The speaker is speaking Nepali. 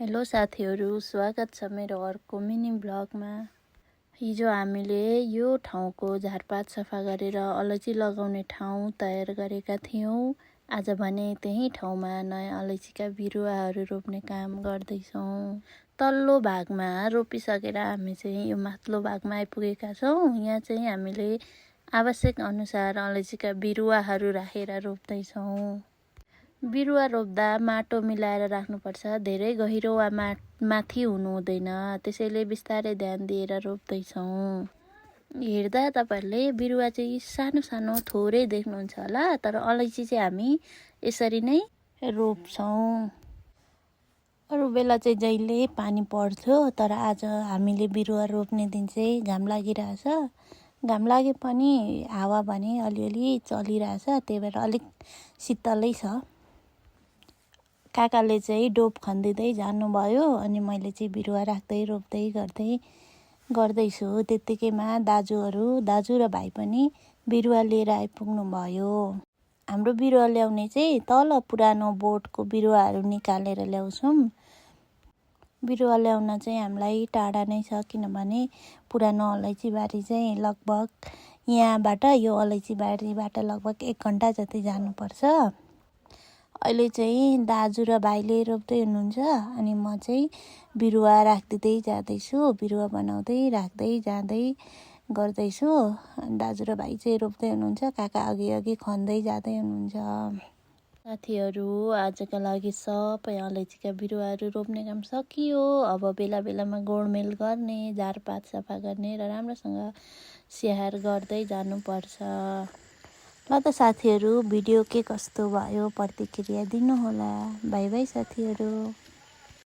हेलो साथीहरू, स्वागत छ मेरो अर्को मिनी ब्लगमा। हिजो हामीले यो ठाउँको झारपात सफा गरेर अलैँची लगाउने ठाउँ तयार गरेका थियौँ। आज भने त्यही ठाउँमा नयाँ अलैँचीका बिरुवाहरू रोप्ने काम गर्दैछौँ। तल्लो भागमा रोपिसकेर हामी चाहिँ यो माथिल्लो भागमा आइपुगेका छौँ। यहाँ चाहिँ हामीले आवश्यक अनुसार अलैँचीका बिरुवाहरू राखेर रोप्दैछौँ। बिरुवा रोप्दा माटो मिलाएर राख्नुपर्छ। धेरै गहिरो वा माथि हुनु हुँदैन, त्यसैले बिस्तारै ध्यान दिएर रोप्दैछौँ। हेर्दा तपाईँहरूले बिरुवा चाहिँ सानो सानो थोरै देख्नुहुन्छ होला, तर अलैँची चाहिँ हामी यसरी नै रोप्छौँ। अरू बेला चाहिँ जहिले पानी पर्थ्यो, तर आज हामीले बिरुवा रोप्ने दिन चाहिँ घाम लागिरहेछ। घाम लागे पनि हावा भने अलिअलि चलिरहेछ, त्यही भएर अलिक शीतलै छ। काकाले चाहिँ डोप खन्दिँदै जानुभयो, अनि मैले चाहिँ बिरुवा राख्दै रोप्दै गर्दैछु। त्यत्तिकैमा दाजु र भाइ पनि बिरुवा लिएर आइपुग्नु भयो। हाम्रो बिरुवा ल्याउने चाहिँ तल पुरानो बोटको बिरुवाहरू निकालेर ल्याउँछौँ। बिरुवा ल्याउन चाहिँ हामीलाई टाढा नै छ, किनभने पुरानो अलैँची बारी चाहिँ लगभग यहाँबाट यो अलैँची बारीबाट लगभग 1 घन्टा जति जानुपर्छ। अहिले चाहिँ दाजु र भाइले रोप्दै हुनुहुन्छ, अनि म चाहिँ बिरुवा राखिदिँदै जाँदैछु। बिरुवा बनाउँदै राख्दै जाँदै गर्दैछु। दाजु र भाइ चाहिँ रोप्दै हुनुहुन्छ, काका अघि खन्दै जाँदै हुनुहुन्छ। साथीहरू, आजका लागि सबै अलैँचीका बिरुवाहरू रोप्ने काम सकियो। अब बेला बेलामा गोडमेल गर्ने, झारपात सफा गर्ने र राम्रोसँग स्याहार गर्दै जानुपर्छ। ल त साथीहरू, भिडियो के कस्तो भयो प्रतिक्रिया दिनुहोला। बाई बाई साथीहरू।